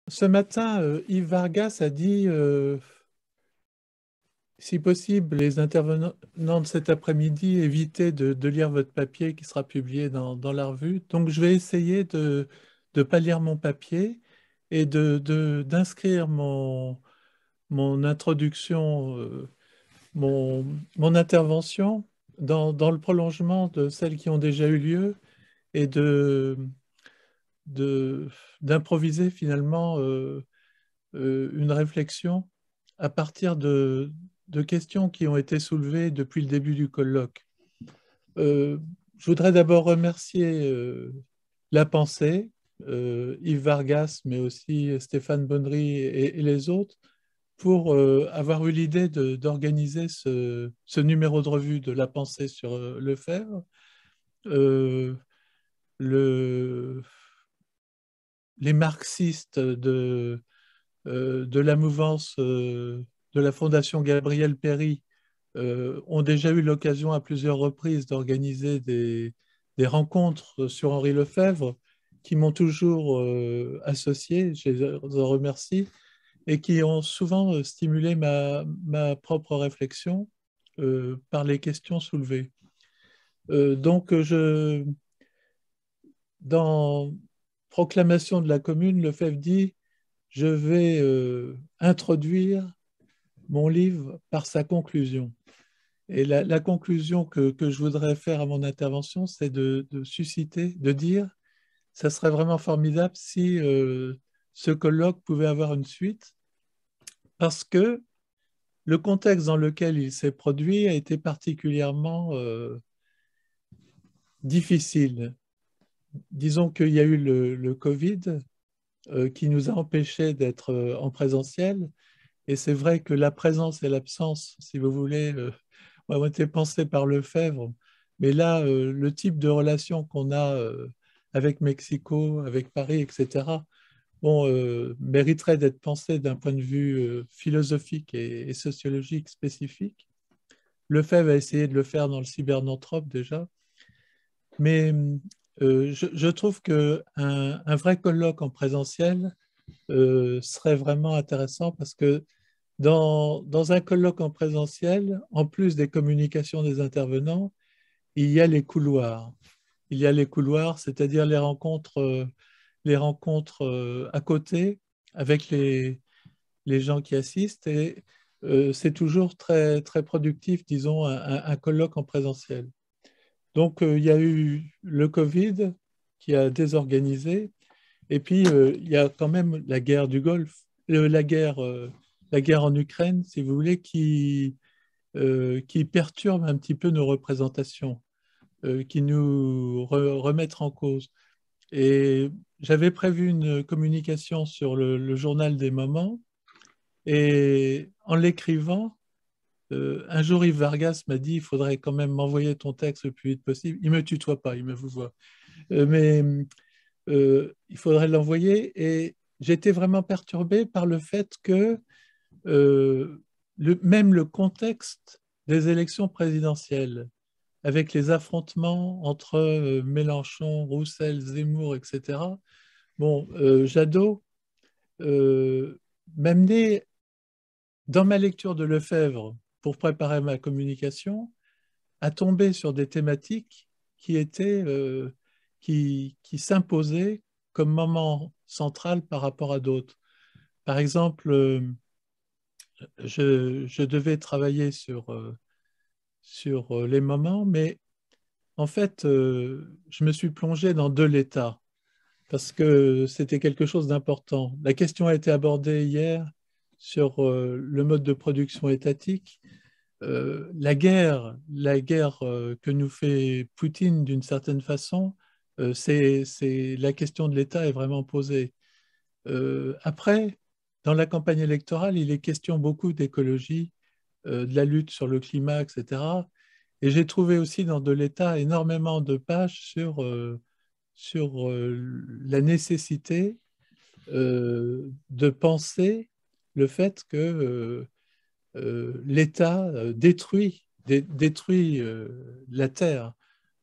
Ce matin, Yves Vargas a dit, si possible, les intervenants de cet après-midi, évitez de lire votre papier qui sera publié dans la revue. Donc, je vais essayer de ne pas lire mon papier et d'inscrire mon introduction, mon intervention dans le prolongement de celles qui ont déjà eu lieu et de- d'improviser finalement. Une réflexion à partir de questions qui ont été soulevées depuis le début du colloque. Euh, je voudrais d'abord remercier La Pensée, Yves Vargas, mais aussi Stéphane Bonnery et les autres, pour avoir eu l'idée d'organiser ce numéro de revue de La Pensée sur Lefebvre. Euh, le, les marxistes de la mouvance de la Fondation Gabriel Péry ont déjà eu l'occasion à plusieurs reprises d'organiser des rencontres sur Henri Lefebvre qui m'ont toujours associé, je les en remercie, et qui ont souvent stimulé ma propre réflexion par les questions soulevées. Donc, dans Proclamation de la Commune, Lefebvre dit: je vais introduire mon livre par sa conclusion. Et la conclusion que je voudrais faire à mon intervention, c'est de susciter, de dire, ça serait vraiment formidable si ce colloque pouvait avoir une suite, parce que le contexte dans lequel il s'est produit a été particulièrement difficile. Disons qu'il y a eu le Covid qui nous a empêchés d'être en présentiel. Et c'est vrai que la présence et l'absence, si vous voulez, ont été pensées par Lefebvre. Mais là, le type de relation qu'on a avec Mexico, avec Paris, etc., bon, mériterait d'être pensé d'un point de vue philosophique et sociologique spécifique. Lefebvre a essayé de le faire dans le Cybernanthrope déjà. Mais je trouve qu'un un vrai colloque en présentiel serait vraiment intéressant parce que dans un colloque en présentiel, en plus des communications des intervenants, il y a les couloirs. Il y a les couloirs, c'est-à-dire les rencontres à côté avec les gens qui assistent. Et c'est toujours très, très productif, disons, un colloque en présentiel. Donc, il y a eu le Covid qui a désorganisé. Et puis, il y a quand même la guerre du Golfe, la guerre en Ukraine, si vous voulez, qui perturbe un petit peu nos représentations, qui nous remettent en cause. Et j'avais prévu une communication sur le journal des moments, et en l'écrivant, un jour Yves Vargas m'a dit, il faudrait quand même m'envoyer ton texte le plus vite possible. Il ne me tutoie pas, il me vous voit. Mais il faudrait l'envoyer. Et j'étais vraiment perturbé par le fait que même le contexte des élections présidentielles, avec les affrontements entre Mélenchon, Roussel, Zemmour, etc., bon, Jadot m'amenait dans ma lecture de Lefebvre pour préparer ma communication à tomber sur des thématiques qui étaient, qui s'imposaient comme moment central par rapport à d'autres. Par exemple, je devais travailler sur les moments, mais en fait, je me suis plongé dans de l'État parce que c'était quelque chose d'important. La question a été abordée hier sur le mode de production étatique. La guerre que nous fait Poutine d'une certaine façon, la question de l'État est vraiment posée. Après, dans la campagne électorale, il est question beaucoup d'écologie, de la lutte sur le climat, etc. Et j'ai trouvé aussi dans de l'État énormément de pages sur la nécessité de penser le fait que l'État détruit la terre.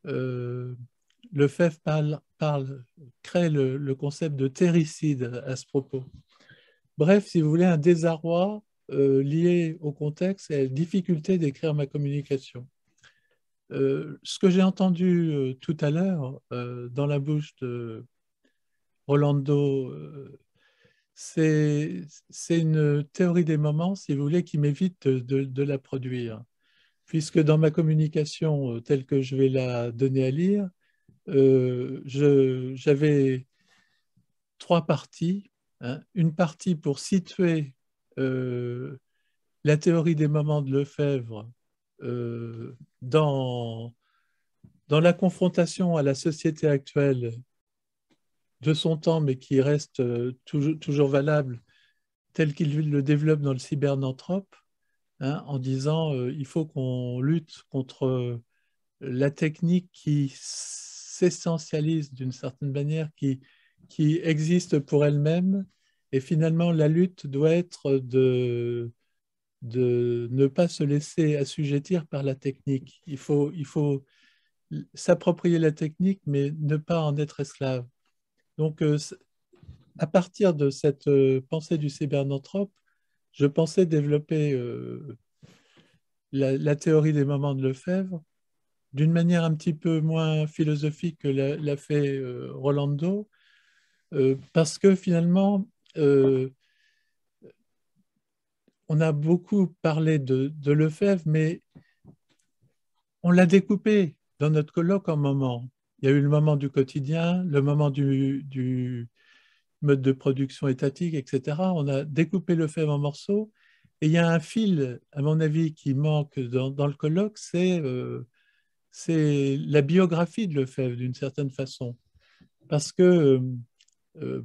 Euh, Lefebvre crée le concept de terricide à ce propos. Bref, si vous voulez, un désarroi lié au contexte et à la difficulté d'écrire ma communication. Ce que j'ai entendu tout à l'heure dans la bouche de Rolando, c'est une théorie des moments, si vous voulez, qui m'évite de la produire. Puisque dans ma communication telle que je vais la donner à lire, j'avais trois parties, hein. Une partie pour situer euh, la théorie des moments de Lefebvre dans, dans la confrontation à la société actuelle de son temps, mais qui reste toujours valable, tel qu'il le développe dans le cybernanthrope, hein, en disant il faut qu'on lutte contre la technique qui s'essentialise d'une certaine manière, qui existe pour elle-même, et finalement la lutte doit être de ne pas se laisser assujettir par la technique. Il faut s'approprier la technique, mais ne pas en être esclave. Donc, à partir de cette pensée du cybernanthrope, je pensais développer la théorie des moments de Lefebvre d'une manière un petit peu moins philosophique que l'a fait Rolando, parce que finalement, on a beaucoup parlé de Lefebvre, mais on l'a découpé dans notre colloque en moments. Il y a eu le moment du quotidien, le moment du mode de production étatique, etc. On a découpé Lefebvre en morceaux. Et il y a un fil, à mon avis, qui manque dans le colloque, c'est la biographie de Lefebvre, d'une certaine façon. Parce que, euh,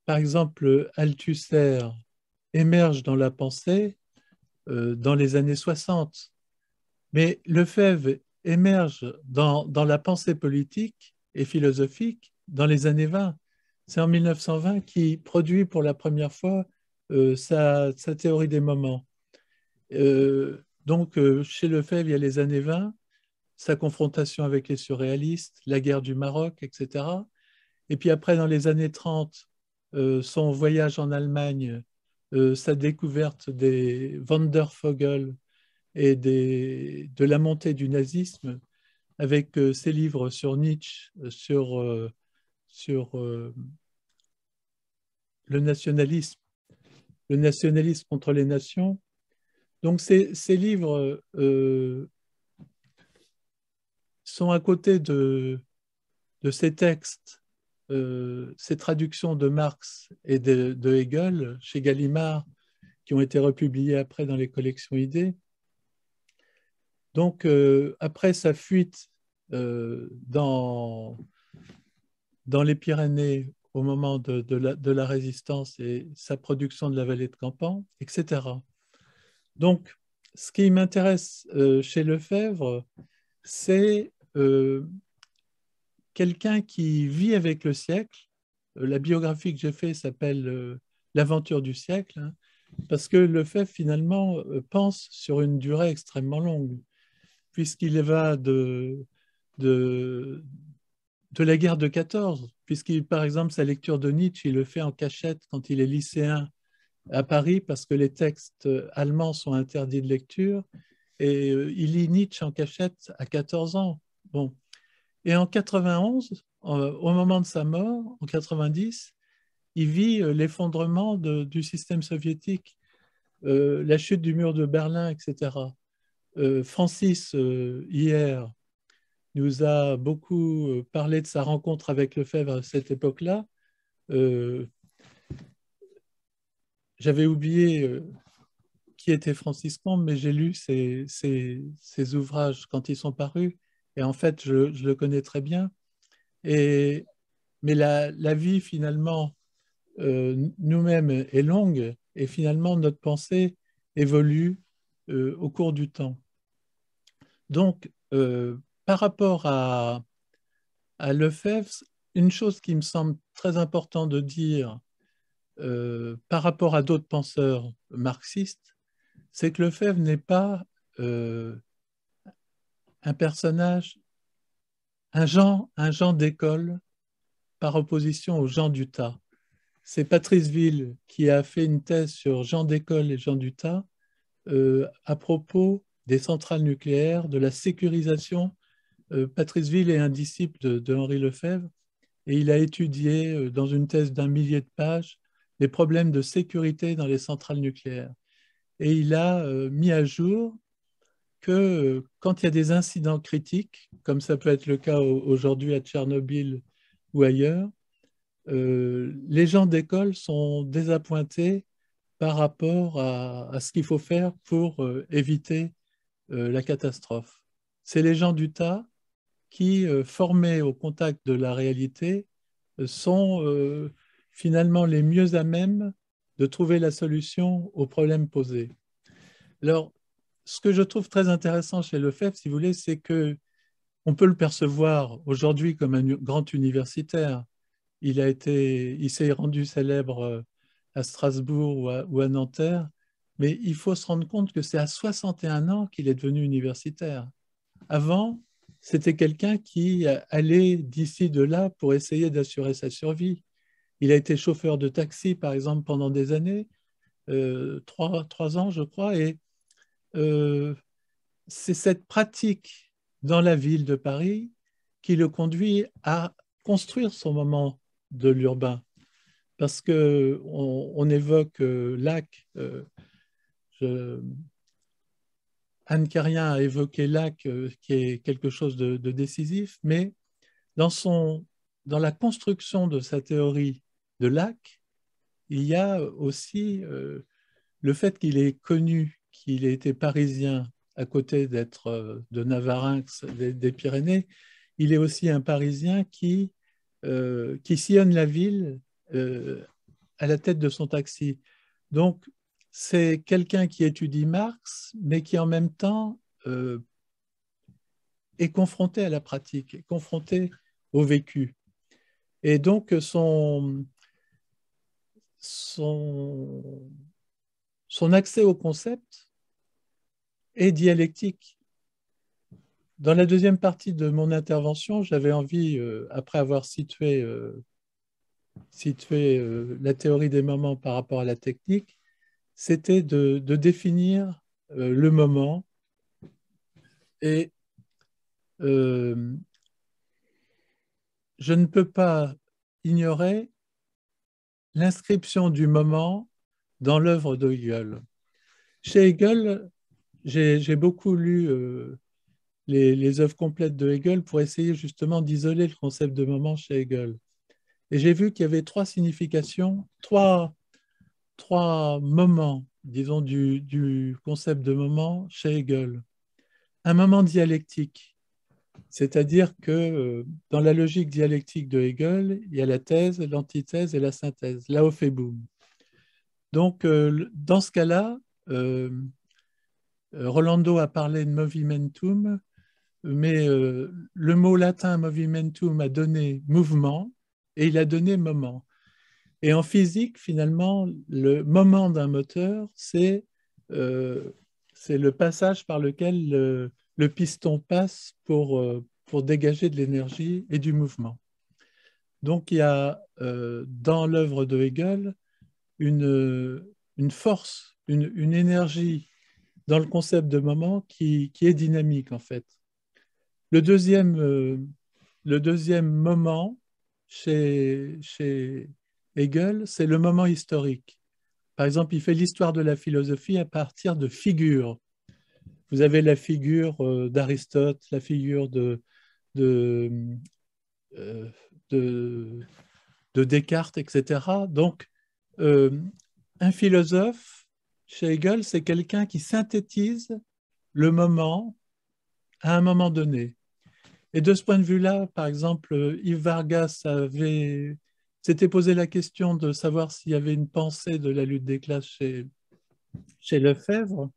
par exemple, Althusser émerge dans la pensée dans les années 60. Mais Lefebvre émerge dans la pensée politique et philosophique dans les années 20. C'est en 1920 qu'il produit pour la première fois sa théorie des moments. Donc, chez Lefebvre, il y a les années 20, sa confrontation avec les surréalistes, la guerre du Maroc, etc. Et puis après, dans les années 30, son voyage en Allemagne, sa découverte des Wandervogel et de la montée du nazisme, avec ses livres sur Nietzsche, sur le nationalisme contre les nations. Donc ces livres sont à côté de ces textes, ces traductions de Marx et de Hegel chez Gallimard, qui ont été republiés après dans les collections Idées. Donc, après sa fuite dans les Pyrénées au moment de la résistance et sa production de la vallée de Campan, etc. Donc, ce qui m'intéresse chez Lefebvre, c'est quelqu'un qui vit avec le siècle. La biographie que j'ai faite s'appelle L'aventure du siècle, hein, parce que Lefebvre, finalement, pense sur une durée extrêmement longue, puisqu'il va de, de la guerre de 14, puisqu'il, par exemple, sa lecture de Nietzsche, il le fait en cachette quand il est lycéen à Paris, parce que les textes allemands sont interdits de lecture, et il lit Nietzsche en cachette à 14 ans. Bon. Et en 91, au moment de sa mort, en 90, il vit l'effondrement du système soviétique, la chute du mur de Berlin, etc. Francis, hier, nous a beaucoup parlé de sa rencontre avec Lefebvre à cette époque-là. Euh, J'avais oublié qui était Francis Combe, mais j'ai lu ses ouvrages quand ils sont parus. Et en fait, je le connais très bien. Mais la vie, finalement, nous-mêmes est longue et finalement, notre pensée évolue au cours du temps. Donc, par rapport à Lefebvre, une chose qui me semble très important de dire par rapport à d'autres penseurs marxistes, c'est que Lefebvre n'est pas un personnage, un genre d'école par opposition aux gens du tas. c'est Patrice Ville qui a fait une thèse sur Jean Descoles et Jean Duthat à propos des centrales nucléaires, de la sécurisation. Patrice Ville est un disciple de Henri Lefebvre et il a étudié dans une thèse d'un millier de pages les problèmes de sécurité dans les centrales nucléaires. Et il a mis à jour que quand il y a des incidents critiques, comme ça peut être le cas aujourd'hui à Tchernobyl ou ailleurs, les gens d'école sont désappointés par rapport à ce qu'il faut faire pour éviter la catastrophe. C'est les gens du tas qui, formés au contact de la réalité, sont finalement les mieux à même de trouver la solution aux problèmes posés. Alors, ce que je trouve très intéressant chez Lefebvre, si vous voulez, c'est que on peut le percevoir aujourd'hui comme un grand universitaire. Il s'est rendu célèbre à Strasbourg ou à Nanterre, mais il faut se rendre compte que c'est à 61 ans qu'il est devenu universitaire. Avant, c'était quelqu'un qui allait d'ici, de là pour essayer d'assurer sa survie. Il a été chauffeur de taxi, par exemple, pendant des années, 3 ans, je crois, et euh, c'est cette pratique dans la ville de Paris qui le conduit à construire son moment de l'urbain. Parce qu'on évoque Lac, Anne Carrien a évoqué Lac, qui est quelque chose de décisif, mais dans, dans la construction de sa théorie de Lac, il y a aussi le fait qu'il est connu, qu'il ait été parisien à côté d'être de Navarinx, des Pyrénées, il est aussi un Parisien qui sillonne la ville à la tête de son taxi. Donc, c'est quelqu'un qui étudie Marx, mais qui en même temps est confronté à la pratique, est confronté au vécu. Et donc, son, son accès au concept est dialectique. Dans la deuxième partie de mon intervention, j'avais envie, après avoir situé la théorie des moments par rapport à la technique, c'était de définir le moment et je ne peux pas ignorer l'inscription du moment dans l'œuvre de Hegel. Chez Hegel, j'ai beaucoup lu les œuvres complètes de Hegel pour essayer justement d'isoler le concept de moment chez Hegel. Et j'ai vu qu'il y avait trois significations, trois moments, disons, du concept de moment chez Hegel. Un moment dialectique, c'est-à-dire que dans la logique dialectique de Hegel, il y a la thèse, l'antithèse et la synthèse, Laofe-Boom. Donc, dans ce cas-là, Rolando a parlé de movimentum, mais le mot latin movimentum a donné mouvement et il a donné moment. Et en physique, finalement, le moment d'un moteur, c'est le passage par lequel le piston passe pour dégager de l'énergie et du mouvement. Donc, il y a dans l'œuvre de Hegel une force, une énergie dans le concept de moment qui est dynamique, en fait. Le deuxième moment chez Hegel, c'est le moment historique. Par exemple, il fait l'histoire de la philosophie à partir de figures. Vous avez la figure d'Aristote, la figure de, euh, de, de Descartes, etc. Donc, un philosophe, chez Hegel, c'est quelqu'un qui synthétise le moment à un moment donné. Et de ce point de vue-là, par exemple, Yves Vargas s'était posé la question de savoir s'il y avait une pensée de la lutte des classes chez Lefebvre.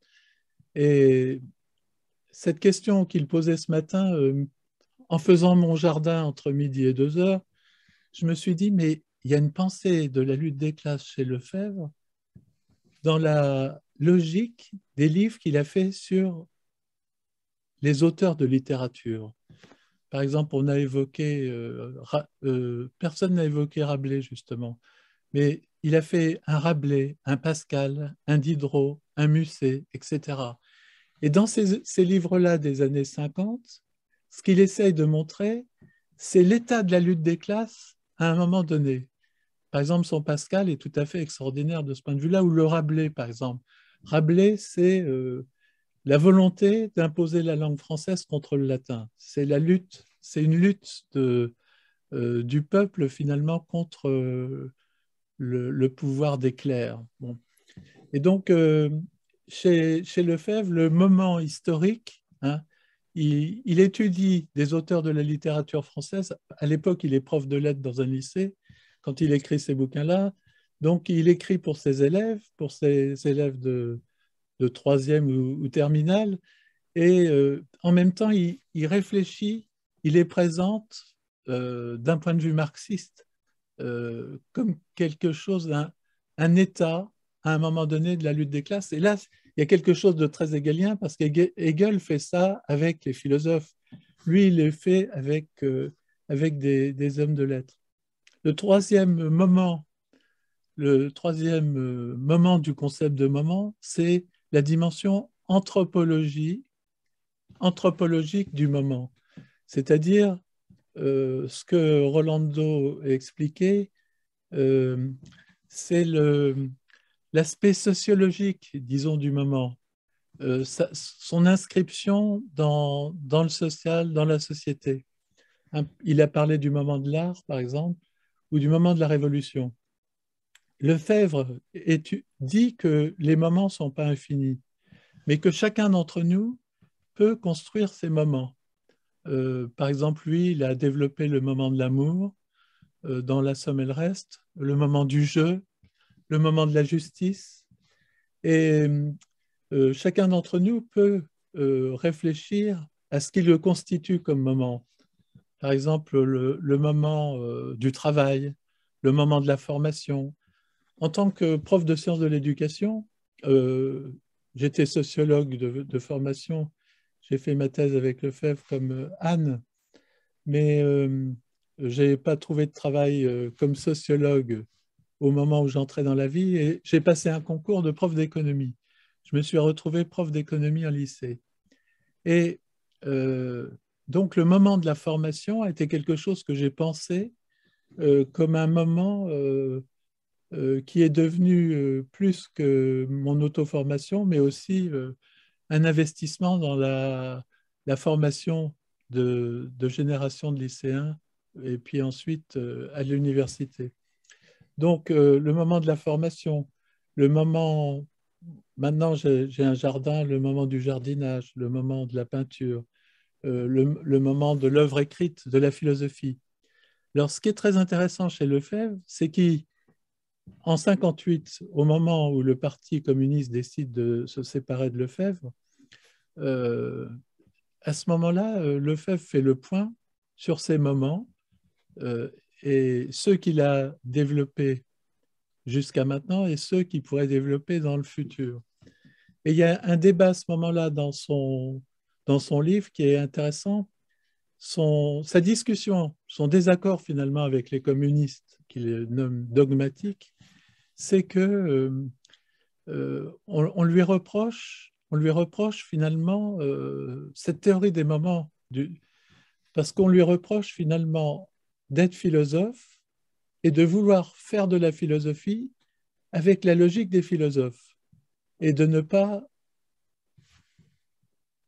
Et cette question qu'il posait ce matin, en faisant mon jardin entre midi et 2 heures, je me suis dit, mais il y a une pensée de la lutte des classes chez Lefebvre dans la logique des livres qu'il a fait sur les auteurs de littérature. Par exemple, on a évoqué, personne n'a évoqué Rabelais, justement. mais il a fait un Rabelais, un Pascal, un Diderot, un Musset, etc. Et dans ces livres-là des années 50, ce qu'il essaye de montrer, c'est l'état de la lutte des classes à un moment donné. Par exemple, son Pascal est tout à fait extraordinaire de ce point de vue-là, ou le Rabelais, par exemple. Rabelais, c'est la volonté d'imposer la langue française contre le latin. C'est la lutte, c'est une lutte du peuple finalement contre le pouvoir des clercs. Bon. Et donc, chez Lefebvre, le moment historique, hein, il étudie des auteurs de la littérature française. À l'époque, il est prof de lettres dans un lycée quand il écrit ces bouquins-là. Donc, il écrit pour ses élèves de troisième ou terminale. Et en même temps, il réfléchit, il les présente d'un point de vue marxiste comme quelque chose, un état à un moment donné de la lutte des classes. Et là, il y a quelque chose de très hegelien parce qu'Hegel fait ça avec les philosophes. Lui, il le fait avec des hommes de lettres. Le troisième moment, le troisième moment du concept de moment, c'est la dimension anthropologique du moment. C'est-à-dire ce que Rolando a expliqué, euh, c'est l'aspect sociologique, disons, du moment, son inscription dans le social, dans la société. Il a parlé du moment de l'art, par exemple, ou du moment de la Révolution. Lefebvre dit que les moments ne sont pas infinis, mais que chacun d'entre nous peut construire ces moments. Par exemple, lui, il a développé le moment de l'amour dans La Somme et le reste, le moment du jeu, le moment de la justice. Et chacun d'entre nous peut réfléchir à ce qui le constitue comme moment. Par exemple, le moment du travail, le moment de la formation. En tant que prof de sciences de l'éducation, j'étais sociologue de formation. J'ai fait ma thèse avec Lefebvre comme Anne, mais je n'ai pas trouvé de travail comme sociologue au moment où j'entrais dans la vie et j'ai passé un concours de prof d'économie. Je me suis retrouvé prof d'économie en lycée. Et euh, donc le moment de la formation a été quelque chose que j'ai pensé comme un moment qui est devenu plus que mon auto-formation, mais aussi un investissement dans la formation de générations de lycéens et puis ensuite à l'université. Donc, le moment de la formation, le moment, maintenant j'ai un jardin, le moment du jardinage, le moment de la peinture, le moment de l'œuvre écrite, de la philosophie. Alors, ce qui est très intéressant chez Lefebvre, c'est qu'en 58, au moment où le Parti communiste décide de se séparer de Lefebvre, euh, à ce moment-là, Lefebvre fait le point sur ces moments euh, et ceux qu'il a développés jusqu'à maintenant et ceux qu'il pourrait développer dans le futur. Et il y a un débat à ce moment-là dans son livre qui est intéressant. Sa discussion, son désaccord finalement avec les communistes, qu'il nomme dogmatiques, c'est que on lui reproche finalement cette théorie des moments, parce qu'on lui reproche finalement d'être philosophe et de vouloir faire de la philosophie avec la logique des philosophes et de ne pas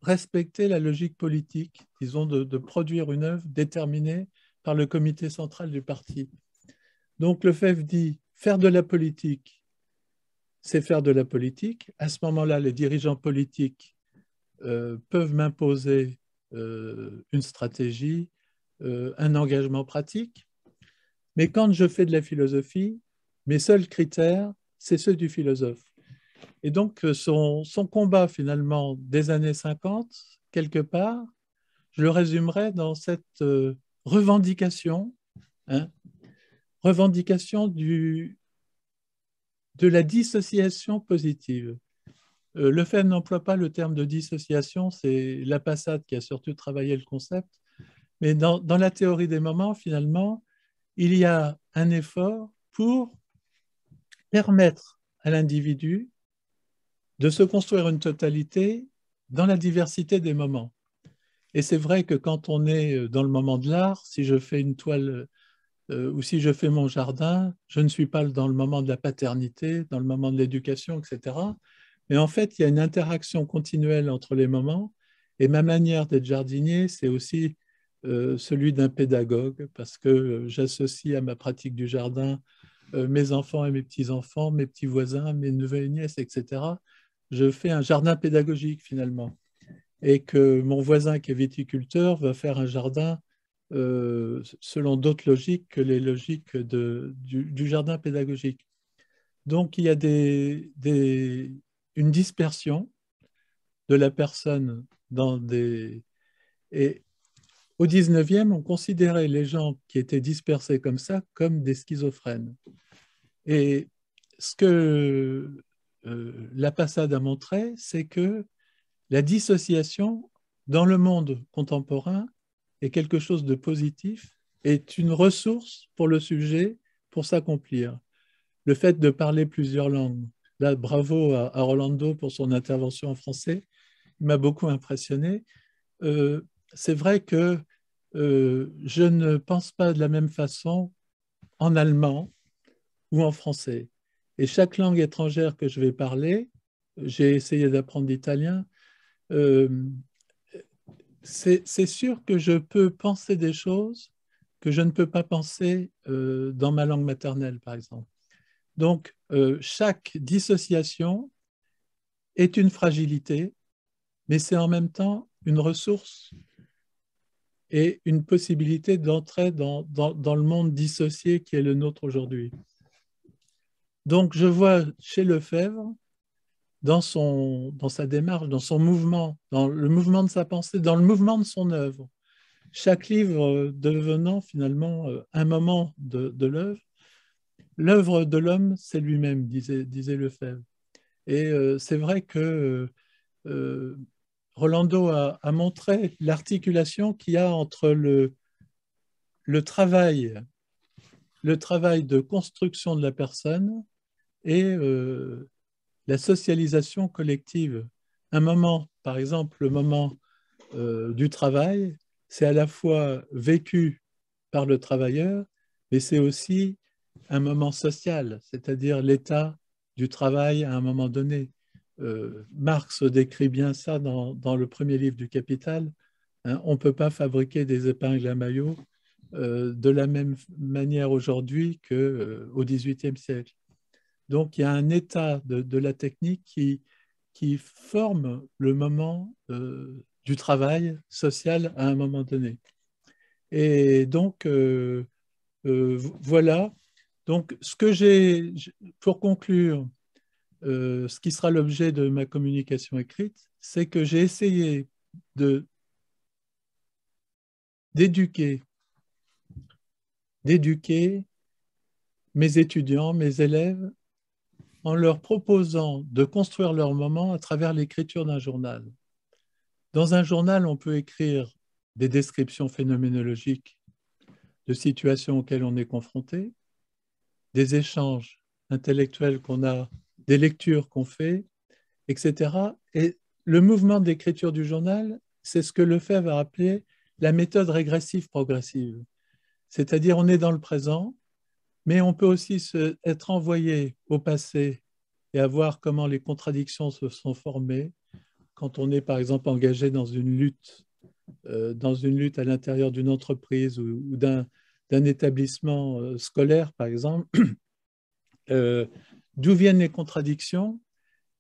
respecter la logique politique, disons, de produire une œuvre déterminée par le comité central du parti. Donc Lefebvre dit, faire de la politique, c'est faire de la politique. À ce moment-là, les dirigeants politiques peuvent m'imposer une stratégie, un engagement pratique. Mais quand je fais de la philosophie, mes seuls critères, c'est ceux du philosophe. Et donc, son combat, finalement, des années 50, quelque part, je le résumerai dans cette revendication, hein, revendication de la dissociation positive. Lefebvre n'emploie pas le terme de dissociation, c'est Lapassade qui a surtout travaillé le concept, mais dans la théorie des moments, finalement, il y a un effort pour permettre à l'individu de se construire une totalité dans la diversité des moments. Et c'est vrai que quand on est dans le moment de l'art, si je fais une toile ou si je fais mon jardin, je ne suis pas dans le moment de la paternité, dans le moment de l'éducation, etc. Mais en fait, il y a une interaction continuelle entre les moments. Et ma manière d'être jardinier, c'est aussi celui d'un pédagogue, parce que j'associe à ma pratique du jardin mes enfants et mes petits-enfants, mes petits voisins, mes neveux et nièces, etc. Je fais un jardin pédagogique finalement. Et que mon voisin qui est viticulteur va faire un jardin selon d'autres logiques que les logiques du jardin pédagogique. Donc il y a une dispersion de la personne dans des... Et au 19e, on considérait les gens qui étaient dispersés comme ça comme des schizophrènes. Et ce que la Passade a montré, c'est que la dissociation dans le monde contemporain est quelque chose de positif, est une ressource pour le sujet pour s'accomplir. Le fait de parler plusieurs langues. Là, bravo à Rolando pour son intervention en français, il m'a beaucoup impressionné. C'est vrai que je ne pense pas de la même façon en allemand ou en français. Et chaque langue étrangère que je vais parler, j'ai essayé d'apprendre l'italien, euh, c'est sûr que je peux penser des choses que je ne peux pas penser dans ma langue maternelle, par exemple. Donc, chaque dissociation est une fragilité, mais c'est en même temps une ressource et une possibilité d'entrer dans le monde dissocié qui est le nôtre aujourd'hui. Donc, je vois chez Lefebvre, dans sa démarche, dans son mouvement, dans le mouvement de sa pensée, dans le mouvement de son œuvre, chaque livre devenant finalement un moment de l'œuvre. L'œuvre de l'homme, c'est lui-même, disait Lefebvre. Et c'est vrai que Rolando a montré l'articulation qu'il y a entre le travail de construction de la personne et la socialisation collective. Un moment, par exemple, le moment du travail, c'est à la fois vécu par le travailleur, mais c'est aussi un moment social, c'est-à-dire l'état du travail à un moment donné. Marx décrit bien ça dans le premier livre du Capital. Hein, on ne peut pas fabriquer des épingles à maillot de la même manière aujourd'hui qu'au XVIIIe siècle. Donc, il y a un état de la technique qui forme le moment du travail social à un moment donné. Et donc, voilà. Donc, pour conclure, ce qui sera l'objet de ma communication écrite, c'est que j'ai essayé d'éduquer, d'éduquer mes étudiants, mes élèves, en leur proposant de construire leur moment à travers l'écriture d'un journal. Dans un journal, on peut écrire des descriptions phénoménologiques de situations auxquelles on est confronté, des échanges intellectuels qu'on a, des lectures qu'on fait, etc. Et le mouvement d'écriture du journal, c'est ce que Lefebvre a appelé la méthode régressive progressive. C'est-à-dire, on est dans le présent, mais on peut aussi être envoyé au passé et à voir comment les contradictions se sont formées quand on est, par exemple, engagé dans une lutte à l'intérieur d'une entreprise ou d'un établissement scolaire, par exemple, d'où viennent les contradictions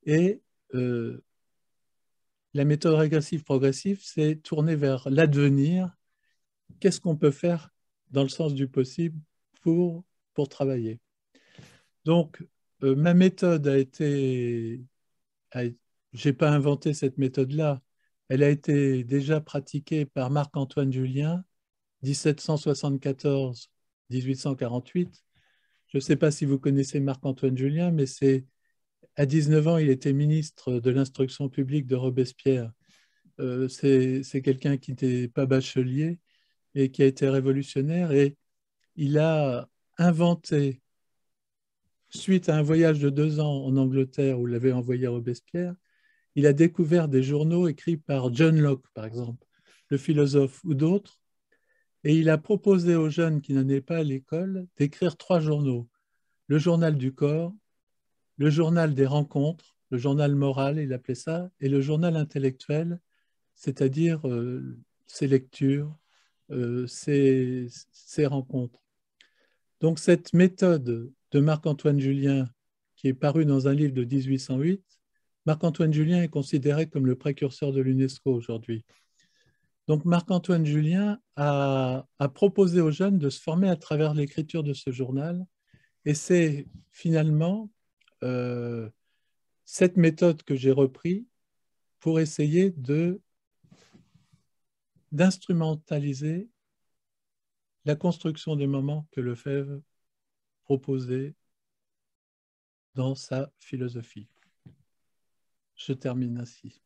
et la méthode régressive progressive, c'est tourner vers l'advenir. Qu'est-ce qu'on peut faire dans le sens du possible pour travailler? Donc, ma méthode j'ai pas inventé cette méthode-là. Elle a été déjà pratiquée par Marc-Antoine Julien, 1774-1848. Je ne sais pas si vous connaissez Marc-Antoine Julien, mais à 19 ans, il était ministre de l'instruction publique de Robespierre. C'est quelqu'un qui n'était pas bachelier et qui a été révolutionnaire et il a inventé suite à un voyage de 2 ans en Angleterre où il avait envoyé Robespierre, il a découvert des journaux écrits par John Locke, par exemple, le philosophe, ou d'autres, et il a proposé aux jeunes qui n'en allaient pas à l'école d'écrire 3 journaux. Le journal du corps, le journal des rencontres, le journal moral, il appelait ça, et le journal intellectuel, c'est-à-dire ses lectures, ses rencontres. Donc cette méthode de Marc-Antoine Julien, qui est parue dans un livre de 1808, Marc-Antoine Julien est considéré comme le précurseur de l'UNESCO aujourd'hui. Donc Marc-Antoine Julien a proposé aux jeunes de se former à travers l'écriture de ce journal, et c'est finalement cette méthode que j'ai reprise pour essayer d'instrumentaliser la construction des moments que Lefebvre proposait dans sa philosophie. Je termine ainsi.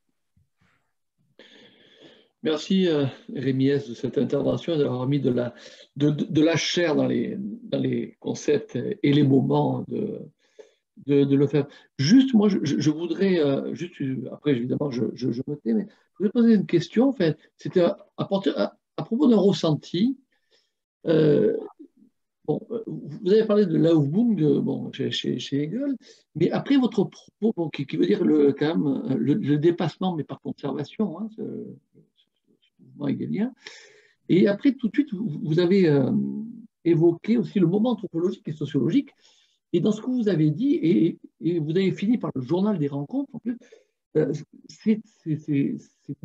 Merci Rémi S de cette intervention et d'avoir mis de la chair dans les concepts et les moments de Lefebvre. Juste, moi, je voudrais, juste, après évidemment, je me tais, mais je voudrais poser une question. En fait, c'était à propos d'un ressenti. Euh, Bon, vous avez parlé de l'Aufbung bon, chez Hegel, mais après votre propos, bon, qui veut dire quand même le dépassement, mais par conservation, hein, ce mouvement hegelien. Et après, tout de suite, vous avez évoqué aussi le moment anthropologique et sociologique. Et dans ce que vous avez dit, et vous avez fini par le journal des rencontres, en plus, c'est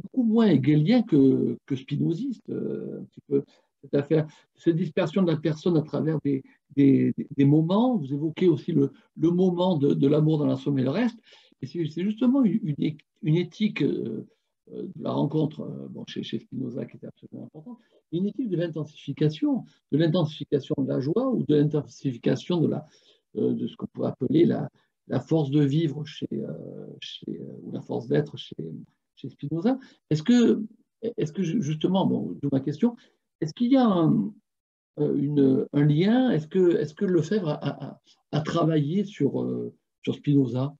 beaucoup moins hegelien que spinoziste, un petit peu, cette affaire, cette dispersion de la personne à travers des moments. Vous évoquez aussi le moment de l'amour dans la somme et le reste. Et c'est justement une éthique de la rencontre bon, chez Spinoza qui était absolument importante, une éthique de l'intensification de la joie ou de l'intensification de ce qu'on pourrait appeler la force de vivre ou la force d'être chez Spinoza. Est-ce que justement, bon, de ma question, est-ce qu'il y a un lien? Est-ce que Lefebvre a travaillé sur Spinoza?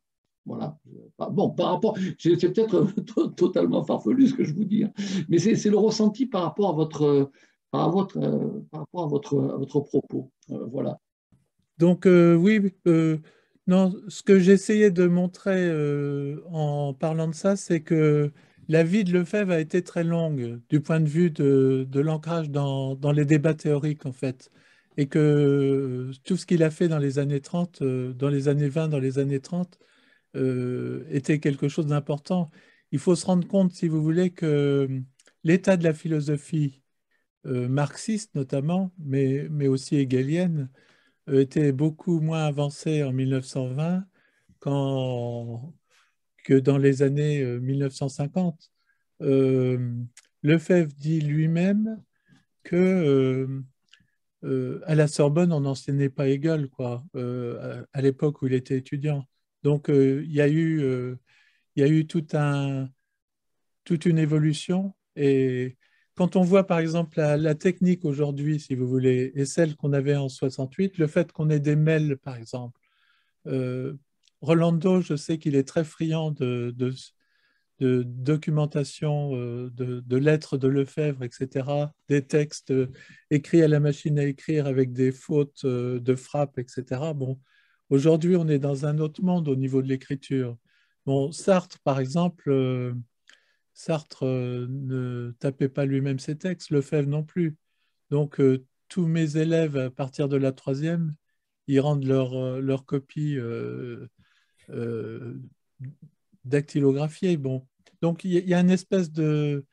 Voilà. Bon, par rapport, c'est peut-être totalement farfelu ce que je vous dis, hein, mais c'est le ressenti par rapport à votre propos. Voilà. Donc oui, non, ce que j'essayais de montrer en parlant de ça, c'est que la vie de Lefebvre a été très longue du point de vue de l'ancrage dans les débats théoriques, en fait. Et que tout ce qu'il a fait dans les années 30, dans les années 20, dans les années 30, était quelque chose d'important. Il faut se rendre compte, si vous voulez, que l'état de la philosophie marxiste notamment, mais aussi hegelienne, était beaucoup moins avancé en 1920 que dans les années 1950. Euh, Lefebvre dit lui-même que à la Sorbonne, on n'enseignait pas Hegel, quoi, à l'époque où il était étudiant. Donc, il y a eu toute une évolution. Et quand on voit, par exemple, la technique aujourd'hui, si vous voulez, et celle qu'on avait en 68, le fait qu'on ait des mails, par exemple. Euh, Rolando, je sais qu'il est très friand de documentation, de lettres de Lefebvre, etc., des textes écrits à la machine à écrire avec des fautes de frappe, etc. Bon, aujourd'hui, on est dans un autre monde au niveau de l'écriture. Bon, Sartre, par exemple, Sartre ne tapait pas lui-même ses textes, Lefebvre non plus. Donc, tous mes élèves, à partir de la troisième, ils rendent leur copie euh, dactylographiée. Bon. Donc, il y a une espèce de...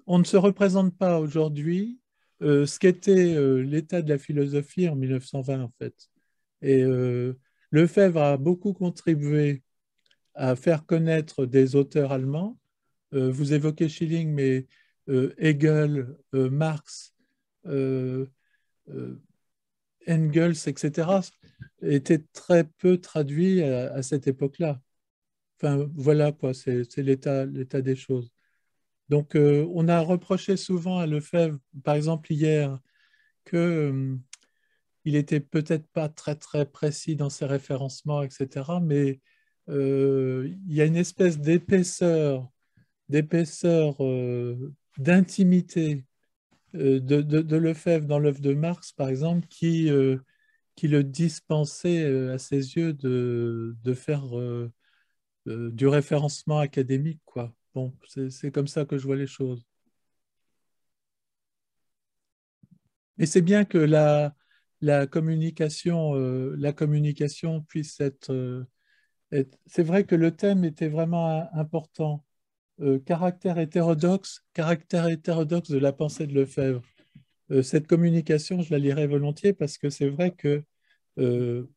On ne se représente pas aujourd'hui ce qu'était l'état de la philosophie en 1920, en fait. Et Lefebvre a beaucoup contribué à faire connaître des auteurs allemands. Vous évoquez Schilling, mais Hegel, Marx, euh, euh, Engels, etc., étaient très peu traduits à cette époque-là. Enfin, voilà quoi, c'est l'état des choses. Donc, on a reproché souvent à Lefebvre, par exemple hier, que il était peut-être pas très très précis dans ses référencements, etc. Mais il y a une espèce d'épaisseur, d'intimité de Lefebvre dans l'œuvre de Marx, par exemple, qui le dispensait à ses yeux de faire du référencement académique, quoi. Bon, c'est comme ça que je vois les choses. Et c'est bien que la communication puisse c'est vrai que le thème était vraiment important. Caractère hétérodoxe de la pensée de Lefebvre. Cette communication, je la lirai volontiers parce que c'est vrai que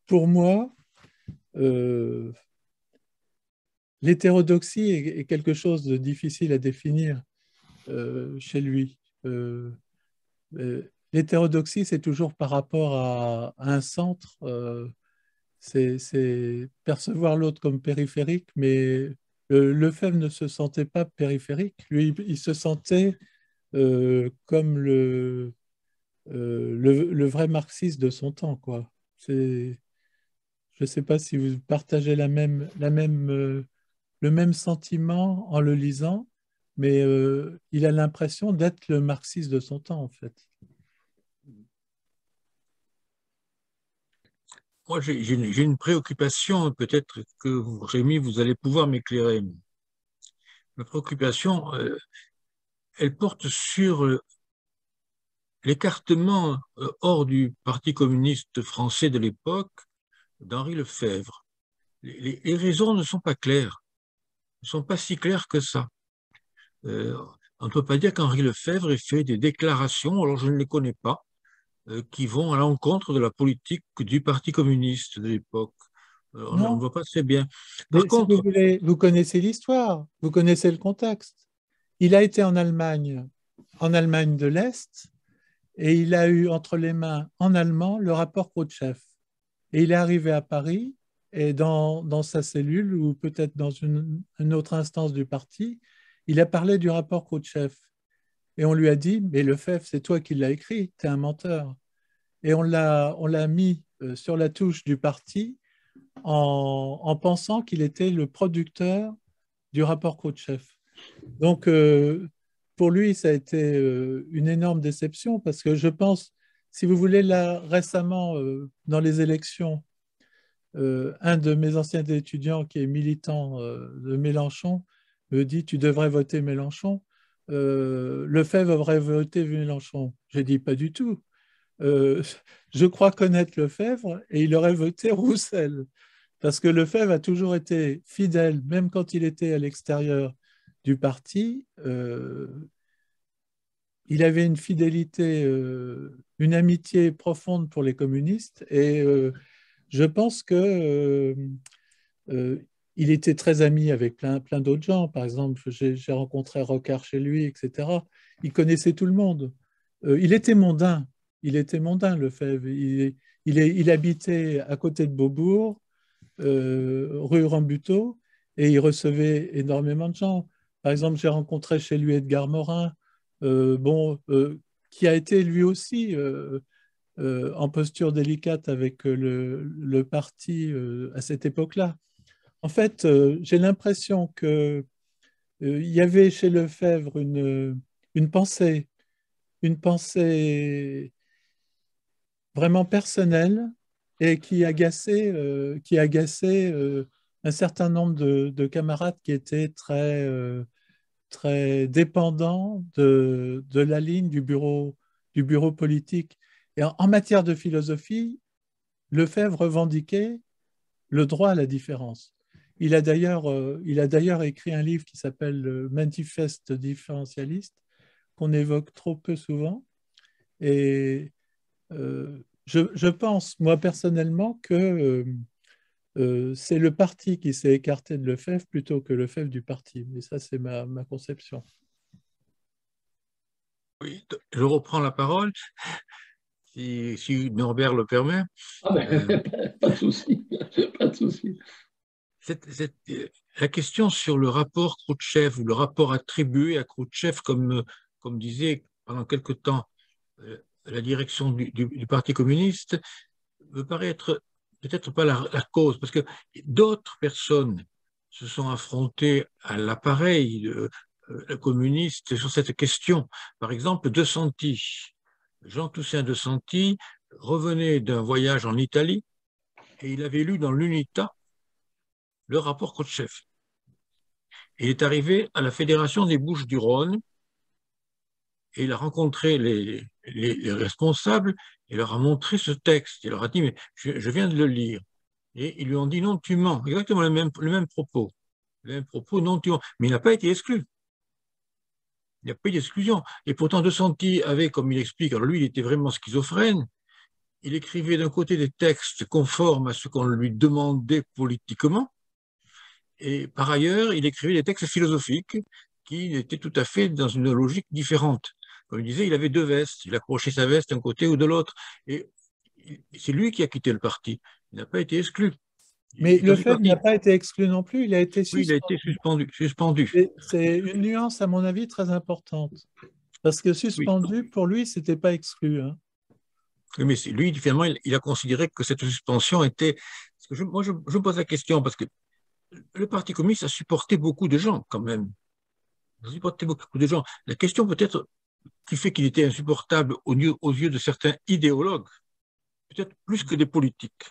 pour moi, euh, l'hétérodoxie est quelque chose de difficile à définir chez lui. L'hétérodoxie, c'est toujours par rapport à un centre. C'est percevoir l'autre comme périphérique, mais Lefebvre ne se sentait pas périphérique. Lui, il se sentait comme le vrai marxiste de son temps, quoi. Je ne sais pas si vous partagez le même sentiment en le lisant, mais il a l'impression d'être le marxiste de son temps, en fait. Moi, j'ai une préoccupation, peut-être que vous, Rémi, vous allez pouvoir m'éclairer. Ma préoccupation, elle porte sur l'écartement hors du Parti communiste français de l'époque d'Henri Lefebvre. Les raisons ne sont pas claires, ne sont pas si claires que ça. Euh, on ne peut pas dire qu'Henri Lefebvre ait fait des déclarations, alors je ne les connais pas, qui vont à l'encontre de la politique du Parti communiste de l'époque. On ne Non, voit pas très bien. Par mais si vous contre, voulez, vous connaissez l'histoire, vous connaissez le contexte. Il a été en Allemagne de l'Est, et il a eu entre les mains en allemand le rapport Khrouchtchev. Et il est arrivé à Paris, et dans sa cellule, ou peut-être dans une autre instance du parti, il a parlé du rapport Khrouchtchev. Et on lui a dit, mais Lefebvre, c'est toi qui l'as écrit, tu es un menteur. Et on l'a mis sur la touche du parti en pensant qu'il était le producteur du rapport Khrouchtchev. Donc, pour lui, ça a été une énorme déception parce que je pense, si vous voulez, là, récemment, dans les élections, un de mes anciens étudiants qui est militant de Mélenchon me dit, tu devrais voter Mélenchon. Lefebvre aurait voté Mélenchon. J'ai dit, pas du tout. Euh, je crois connaître Lefebvre et il aurait voté Roussel. Parce que Lefebvre a toujours été fidèle, même quand il était à l'extérieur du parti. Il avait une fidélité, une amitié profonde pour les communistes. Et je pense que il était très ami avec plein d'autres gens. Par exemple, j'ai rencontré Rocard chez lui, etc. Il connaissait tout le monde. Il était mondain. Il était mondain, Lefebvre. Il habitait à côté de Beaubourg, rue Rambuteau, et il recevait énormément de gens. Par exemple, j'ai rencontré chez lui Edgar Morin, bon, qui a été lui aussi en posture délicate avec le parti à cette époque-là. En fait, j'ai l'impression que il y avait chez Lefebvre une pensée, une pensée vraiment personnelle et qui agaçait un certain nombre de camarades qui étaient très dépendants de la ligne du bureau politique. Et en matière de philosophie, Lefebvre revendiquait le droit à la différence. Il a d'ailleurs écrit un livre qui s'appelle le Manifeste différentialiste, qu'on évoque trop peu souvent. Et je pense, moi personnellement, que c'est le parti qui s'est écarté de Lefebvre plutôt que Lefebvre du parti. Mais ça, c'est ma conception. oui, je reprends la parole, si Norbert le permet. Ah Euh, ben, pas de souci, pas de souci. La question sur le rapport Khrouchtchev ou le rapport attribué à Khrouchtchev, comme disait pendant quelque temps la direction du Parti communiste me paraît être peut-être pas la cause, parce que d'autres personnes se sont affrontées à l'appareil communiste sur cette question. Par exemple, De Santi, Jean Toussaint De Santi revenait d'un voyage en Italie et il avait lu dans l'UNITA le rapport Khrouchtchev. Il est arrivé à la Fédération des Bouches-du-Rhône et il a rencontré les responsables et leur a montré ce texte. Il leur a dit, mais je viens de le lire. Et ils lui ont dit, non, tu mens. Exactement le même propos. Le même propos, non, tu mens. Mais il n'a pas été exclu. Il n'y a pas eu d'exclusion. Et pourtant, De Santi avait, comme il explique, alors lui, il était vraiment schizophrène. Il écrivait d'un côté des textes conformes à ce qu'on lui demandait politiquement, et par ailleurs, il écrivait des textes philosophiques qui étaient tout à fait dans une logique différente. Comme il disait, il avait deux vestes, il accrochait sa veste d'un côté ou de l'autre, et c'est lui qui a quitté le parti. Il n'a pas été exclu. Mais le fait n'a pas été exclu non plus, il a été Oui, il a été suspendu. suspendu. C'est une nuance, à mon avis, très importante. Parce que Oui. suspendu, pour lui, ce n'était pas exclu. Hein. Oui, mais lui, finalement, il a considéré que cette suspension était... Parce que moi, je me pose la question, parce que le Parti communiste a supporté beaucoup de gens, quand même. Il a supporté beaucoup de gens. La question peut-être qui fait qu'il était insupportable aux yeux de certains idéologues, peut-être plus que des politiques.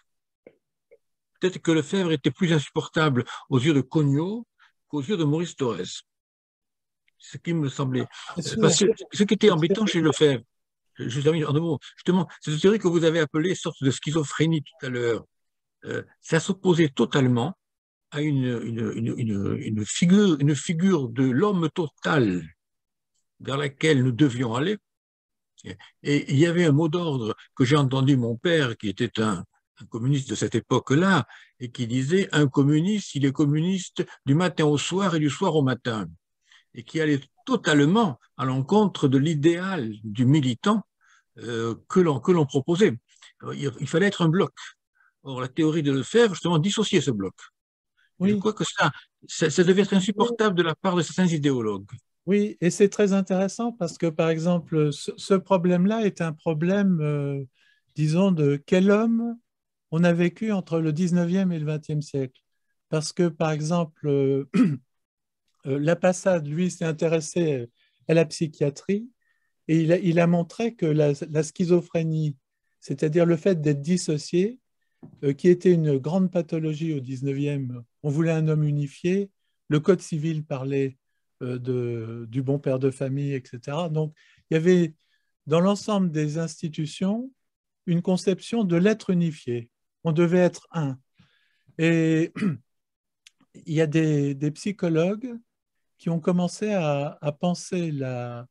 Peut-être que Lefebvre était plus insupportable aux yeux de Cognot qu'aux yeux de Maurice Thorez. Ce qui me semblait. Parce que ce qui était embêtant chez Lefebvre, je termine en deux mots, justement, cette théorie que vous avez appelée sorte de schizophrénie tout à l'heure, ça s'opposait totalement à une figure de l'homme total vers laquelle nous devions aller. Et il y avait un mot d'ordre que j'ai entendu mon père, qui était un communiste de cette époque-là, et qui disait un communiste, il est communiste du matin au soir et du soir au matin, et qui allait totalement à l'encontre de l'idéal du militant que l'on proposait. Il fallait être un bloc. Or, la théorie de Lefebvre, justement, dissociait ce bloc. Oui. Je crois que ça devait être insupportable de la part de certains idéologues. Oui, et c'est très intéressant parce que, par exemple, ce problème-là est un problème, disons, de quel homme on a vécu entre le 19e et le 20e siècle. Parce que, par exemple, La Passade, lui, s'est intéressé à la psychiatrie et il a montré que la schizophrénie, c'est-à-dire le fait d'être dissocié, qui était une grande pathologie au 19e, on voulait un homme unifié, le Code civil parlait du bon père de famille, etc. Donc, il y avait dans l'ensemble des institutions une conception de l'être unifié. On devait être un. Et il y a des psychologues qui ont commencé à penser la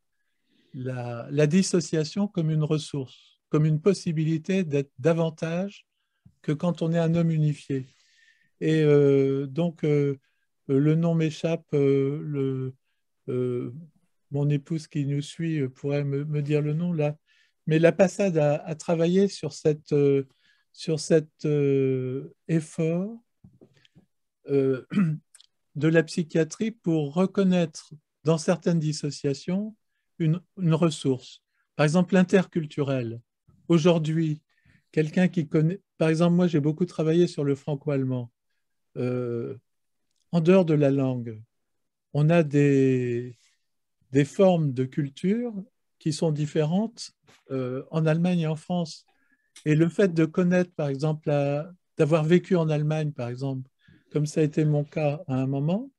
dissociation comme une ressource, comme une possibilité d'être davantage que quand on est un homme unifié. Et donc, le nom m'échappe, mon épouse qui nous suit pourrait me dire le nom là, mais La Passade a travaillé sur cet effort euh, de la psychiatrie pour reconnaître dans certaines dissociations une ressource. Par exemple, l'interculturel. Aujourd'hui, quelqu'un qui connaît... Par exemple, moi, j'ai beaucoup travaillé sur le franco-allemand. En dehors de la langue, on a des formes de culture qui sont différentes en Allemagne et en France. Et le fait de connaître, par exemple, d'avoir vécu en Allemagne, par exemple, comme ça a été mon cas à un moment,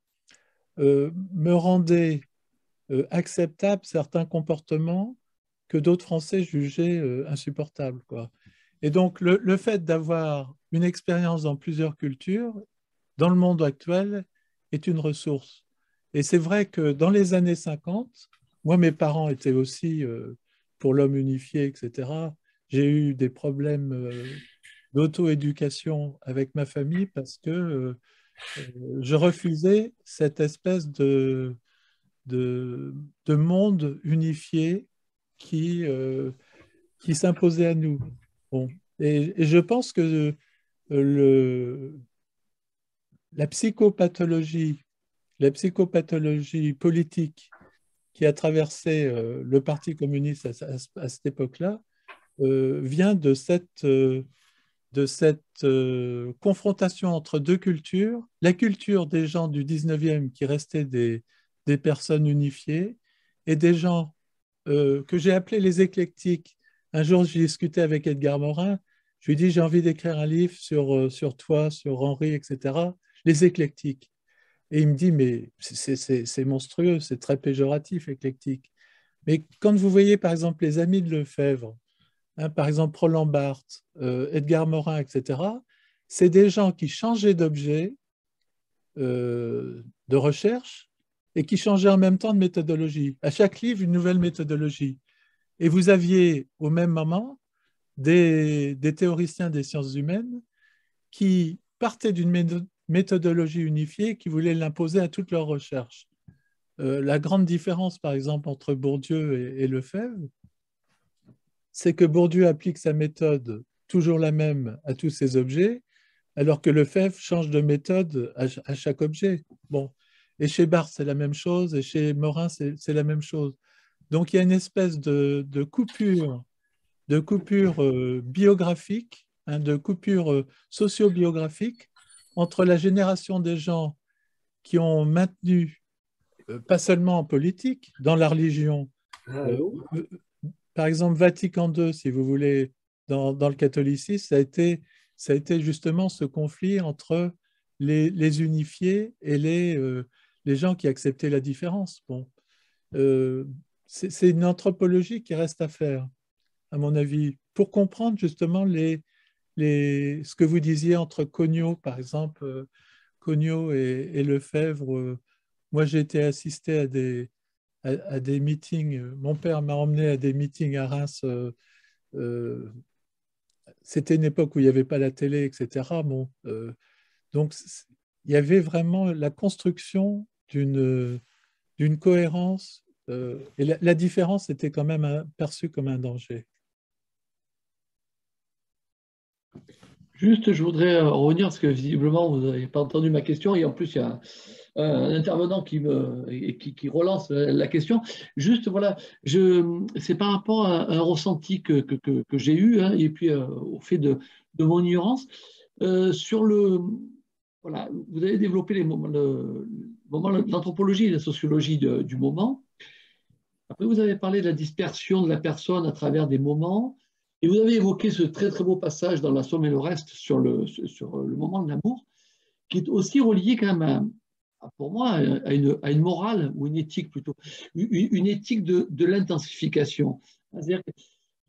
me rendait acceptable certains comportements que d'autres Français jugeaient insupportables, quoi. Et donc, le fait d'avoir une expérience dans plusieurs cultures, dans le monde actuel, est une ressource. Et c'est vrai que dans les années 50, moi, mes parents étaient aussi pour l'homme unifié, etc. J'ai eu des problèmes d'auto-éducation avec ma famille parce que je refusais cette espèce de monde unifié qui s'imposait à nous. Bon. Et je pense que le, la psychopathologie, la psychopathologie politique qui a traversé le Parti communiste à cette époque-là vient de cette confrontation entre deux cultures, la culture des gens du 19e qui restaient des personnes unifiées et des gens que j'ai appelés les éclectiques. Un jour, j'ai discuté avec Edgar Morin, je lui ai dit j'ai envie d'écrire un livre sur toi, sur Henri, etc. Les éclectiques. Et il me dit mais c'est monstrueux, c'est très péjoratif, éclectique. Mais quand vous voyez par exemple les amis de Lefebvre, hein, par exemple Roland Barthes, Edgar Morin, etc., c'est des gens qui changeaient d'objet, de recherche, et qui changeaient en même temps de méthodologie. À chaque livre, une nouvelle méthodologie. Et vous aviez au même moment des théoriciens des sciences humaines qui partaient d'une méthodologie unifiée qui voulaient l'imposer à toutes leurs recherches. La grande différence, par exemple, entre Bourdieu et Lefebvre, c'est que Bourdieu applique sa méthode toujours la même à tous ses objets, alors que Lefebvre change de méthode à chaque objet. Bon. Et chez Barthes, c'est la même chose, et chez Morin, c'est la même chose. Donc il y a une espèce de coupure biographique, hein, de coupure socio-biographique entre la génération des gens qui ont maintenu, pas seulement en politique, dans la religion, euh, par exemple, Vatican II, si vous voulez, dans le catholicisme, ça a été justement ce conflit entre les unifiés et les gens qui acceptaient la différence. Bon, euh, c'est une anthropologie qui reste à faire, à mon avis, pour comprendre justement ce que vous disiez entre Cognot, par exemple, Cognot et Lefebvre. Moi, j'ai été assisté à des meetings. Mon père m'a emmené à des meetings à Reims. C'était une époque où il n'y avait pas la télé, etc. Bon, donc, il y avait vraiment la construction d'une cohérence. Et la différence était quand même perçue comme un danger. Juste, je voudrais revenir parce que visiblement, vous n'avez pas entendu ma question et en plus, il y a un intervenant qui relance la question. Juste, voilà, c'est par rapport à un ressenti que j'ai eu hein, et puis au fait de mon ignorance. Sur voilà, vous avez développé l'anthropologie et la sociologie du moment. Après, vous avez parlé de la dispersion de la personne à travers des moments. Et vous avez évoqué ce très très beau passage dans La Somme et le reste sur le moment de l'amour, qui est aussi relié quand même pour moi à une morale ou une éthique plutôt, une éthique de l'intensification. C'est-à-dire que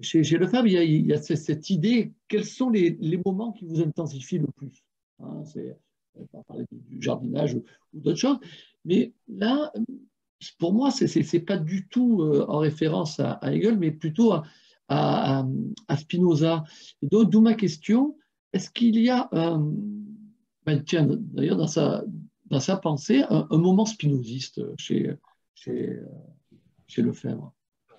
chez Lefebvre, il y a cette idée, quels sont les moments qui vous intensifient le plus hein, on va parler du jardinage ou d'autres choses, mais là, pour moi, c'est pas du tout en référence à Hegel, mais plutôt à Spinoza. D'où ma question, est-ce qu'il y a, tiens, d'ailleurs, dans sa pensée, un moment spinoziste chez, chez Lefebvre?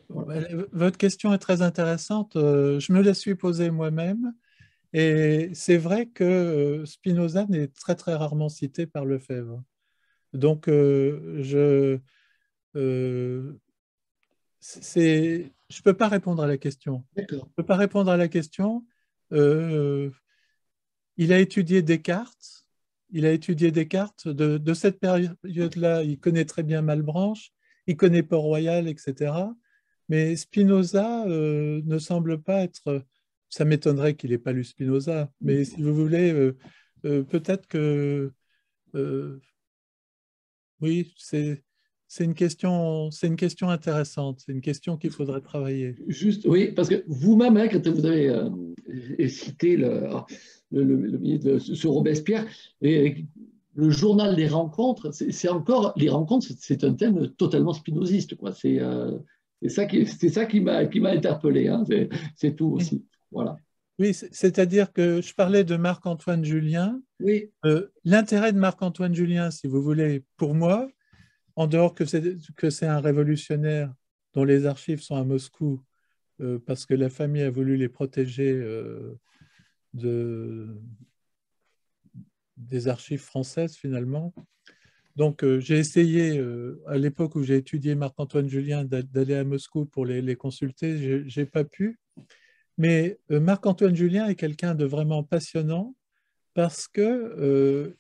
Voilà. Votre question est très intéressante. Je me la suis posée moi-même. Et c'est vrai que Spinoza n'est très très rarement cité par Lefebvre. Donc, je ne peux pas répondre à la question. D'accord. Je peux pas répondre à la question. Euh, il a étudié Descartes. Il a étudié Descartes. De cette période-là, il connaît très bien Malebranche. Il connaît Port-Royal, etc. Mais Spinoza ne semble pas être... Ça m'étonnerait qu'il n'ait pas lu Spinoza. Mais si vous voulez, peut-être que... euh, oui, c'est une question intéressante. C'est une question qu'il faudrait travailler. Juste, oui, parce que vous-même, hein, quand vous avez cité ce Robespierre, et le journal des rencontres, c'est encore, les rencontres, c'est un thème totalement spinoziste, quoi. C'est ça qui m'a interpellé, hein. C'est tout Oui, aussi. Voilà. oui, c'est-à-dire que je parlais de Marc-Antoine Julien. Oui, L'intérêt de Marc-Antoine Julien, si vous voulez, pour moi, en dehors que c'est un révolutionnaire dont les archives sont à Moscou, parce que la famille a voulu les protéger de, des archives françaises finalement. Donc j'ai essayé, à l'époque où j'ai étudié Marc-Antoine Julien, d'aller à Moscou pour les consulter. Je n'ai pas pu. Mais Marc-Antoine Julien est quelqu'un de vraiment passionnant parce que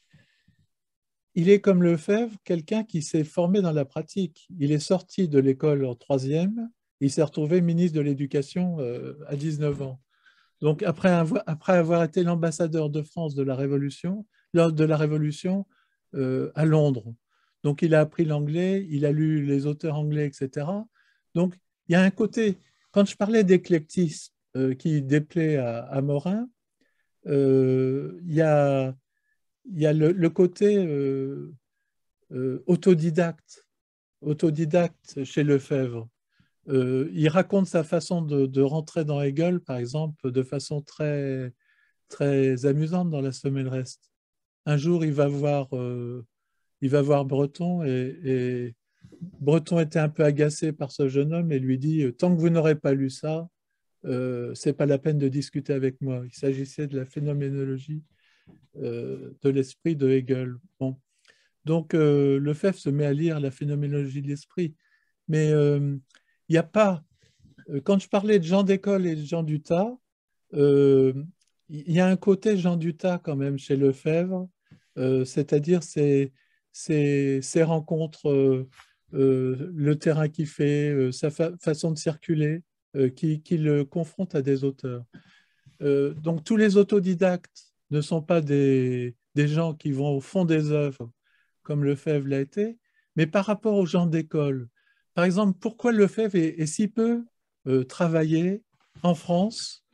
il est comme Lefebvre, quelqu'un qui s'est formé dans la pratique. Il est sorti de l'école en troisième, il s'est retrouvé ministre de l'Éducation à 19 ans. Donc après avoir été l'ambassadeur de France de la Révolution, lors de la Révolution à Londres. Donc il a appris l'anglais, il a lu les auteurs anglais, etc. Donc il y a un côté, quand je parlais d'éclectisme qui déplaît à Morin, il y a le côté autodidacte, autodidacte chez Lefebvre. Il raconte sa façon de rentrer dans Hegel, par exemple, de façon très, très amusante dans La Somme et le reste. Un jour, il va voir Breton et Breton était un peu agacé par ce jeune homme et lui dit tant que vous n'aurez pas lu ça, c'est pas la peine de discuter avec moi. Il s'agissait de la phénoménologie de l'esprit de Hegel. Bon. Donc, Lefebvre se met à lire la phénoménologie de l'esprit. Mais il n'y a pas. Quand je parlais de Jean d'école et de Jean Duthat, il y a un côté Jean Duthat quand même chez Lefebvre, c'est-à-dire ces rencontres, le terrain qu'il fait, sa façon de circuler, qui le confronte à des auteurs. Donc tous les autodidactes ne sont pas des gens qui vont au fond des œuvres, comme Lefebvre l'a été, mais par rapport aux gens d'école. Par exemple, pourquoi Lefebvre est si peu travaillé en France?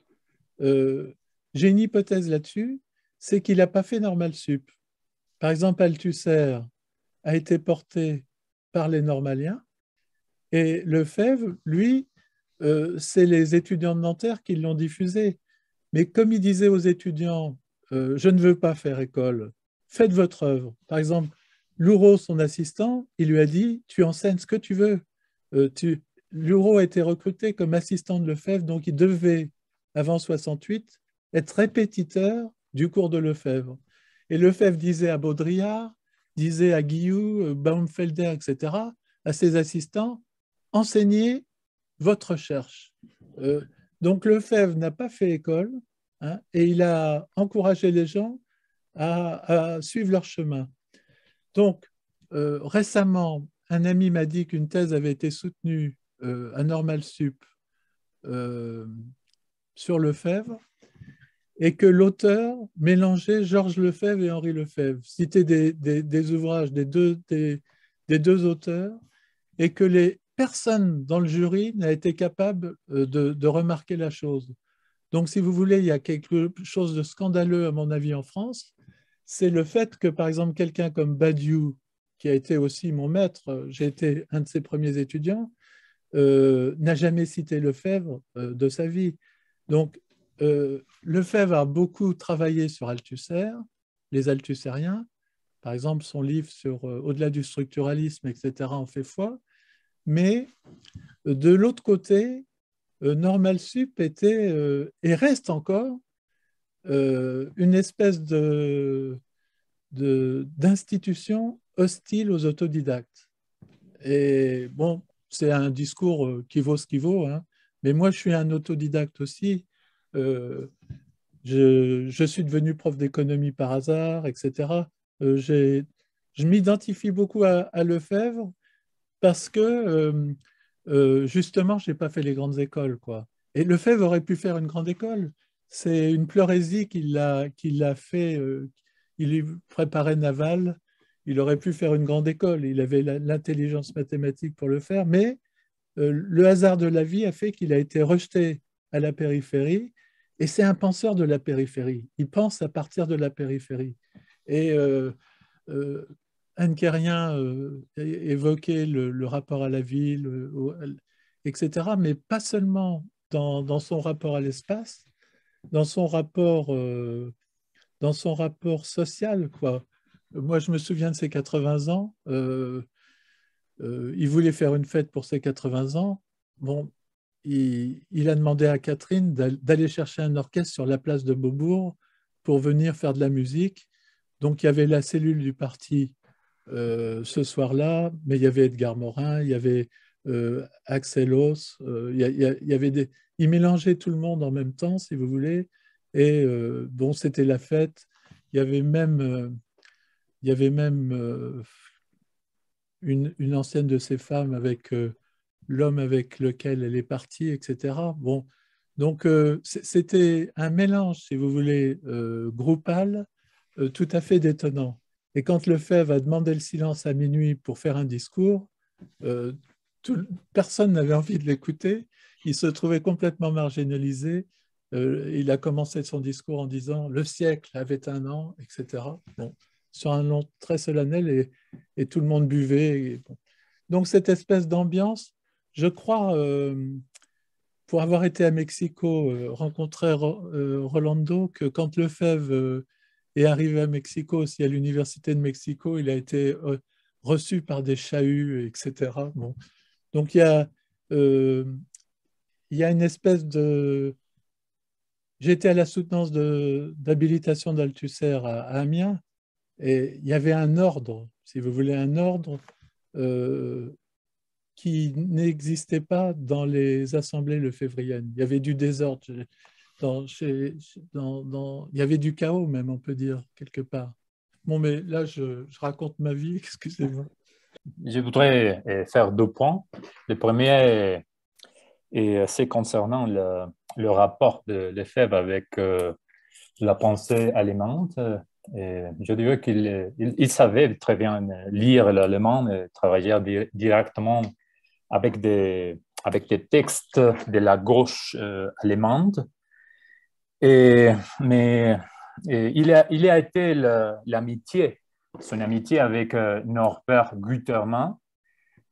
J'ai une hypothèse là-dessus, c'est qu'il n'a pas fait Normal Sup. Par exemple, Althusser a été porté par les normaliens et Lefebvre, lui, c'est les étudiants de Nanterre qui l'ont diffusé. Mais comme il disait aux étudiants, je ne veux pas faire école, faites votre œuvre. Par exemple, Louraud, son assistant, il lui a dit, tu enseignes ce que tu veux. Louraud a été recruté comme assistant de Lefebvre, donc il devait, avant 68, être répétiteur du cours de Lefebvre. Et Lefebvre disait à Baudrillard, disait à Guillou, Baumfelder, etc., à ses assistants, enseignez votre recherche. Donc Lefebvre n'a pas fait école hein, et il a encouragé les gens à suivre leur chemin. Donc récemment, un ami m'a dit qu'une thèse avait été soutenue à Normal Sup sur Lefebvre et que l'auteur mélangeait Georges Lefebvre et Henri Lefebvre, citait des ouvrages des deux auteurs et que les personnes dans le jury n'a été capable de remarquer la chose. Donc, si vous voulez, il y a quelque chose de scandaleux, à mon avis, en France. C'est le fait que, par exemple, quelqu'un comme Badiou, qui a été aussi mon maître, j'ai été un de ses premiers étudiants, n'a jamais cité Lefebvre de sa vie. Donc, Lefebvre a beaucoup travaillé sur Althusser, les Althussériens. Par exemple, son livre sur Au-delà du structuralisme, etc., en fait foi. Mais de l'autre côté, Normal Sup était et reste encore une espèce d'institution hostile aux autodidactes. Et bon, c'est un discours qui vaut ce qu'il vaut, hein, mais moi je suis un autodidacte aussi. Euh, je suis devenu prof d'économie par hasard, etc. Je m'identifie beaucoup à Lefebvre parce que justement, je n'ai pas fait les grandes écoles, quoi. Et Lefebvre aurait pu faire une grande école. C'est une pleurésie qu'il a fait. Il lui préparait Naval. Il aurait pu faire une grande école. Il avait l'intelligence mathématique pour le faire. Mais le hasard de la vie a fait qu'il a été rejeté à la périphérie. Et c'est un penseur de la périphérie. Il pense à partir de la périphérie. Et euh, Anne Quérien évoquait le rapport à la ville, etc., mais pas seulement dans son rapport à l'espace, dans son rapport, dans son rapport social, quoi. Moi, je me souviens de ses 80 ans. Il voulait faire une fête pour ses 80 ans. Bon, il a demandé à Catherine d'aller chercher un orchestre sur la place de Beaubourg pour venir faire de la musique. Donc, il y avait la cellule du parti ce soir-là, mais il y avait Edgar Morin, il y avait Axel Hauss, il y avait il mélangeait tout le monde en même temps, si vous voulez. Et bon, c'était la fête. Il y avait même, une ancienne de ces femmes avec l'homme avec lequel elle est partie, etc. Bon, donc c'était un mélange, si vous voulez, groupal, tout à fait détonnant. Et quand Lefebvre a demandé le silence à minuit pour faire un discours, euh, personne n'avait envie de l'écouter. Il se trouvait complètement marginalisé. Il a commencé son discours en disant «Le siècle avait un an», etc. Bon, sur un nom très solennel et tout le monde buvait. Et bon. Donc cette espèce d'ambiance, je crois, pour avoir été à Mexico, rencontrer Rolando, que quand Lefebvre est arrivé à Mexico, aussi à l'Université de Mexico, il a été reçu par des chahuts, etc. Bon. Donc euh, il y a une espèce de... J'étais à la soutenance d'habilitation d'Althusser à Amiens, et il y avait un ordre, si vous voulez, un ordre euh, qui n'existait pas dans les assemblées lefévriennes. Il y avait du désordre, il y avait du chaos même, on peut dire, quelque part. Bon, mais là, je raconte ma vie, excusez-moi. Je voudrais faire 2 points. Le premier c'est concernant le rapport de Lefebvre avec la pensée allemande. Et je dirais qu'il savait très bien lire l'allemand et travailler directement avec des textes de la gauche allemande. Mais il a été son amitié avec Norbert Gütermann,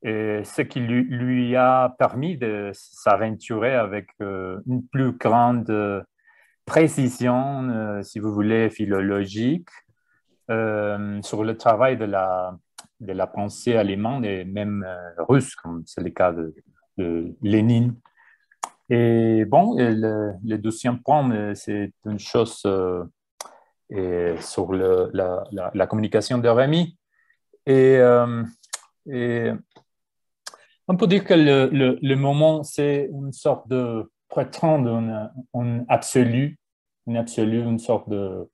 et ce qui lui a permis de s'aventurer avec une plus grande précision, si vous voulez, philologique, sur le travail de la pensée allemande et même russe, comme c'est le cas de Lénine. Et bon, le deuxième point, c'est une chose sur la communication de Rémi. Et, et on peut dire que le moment, c'est une sorte de prétendre un absolu, une sorte de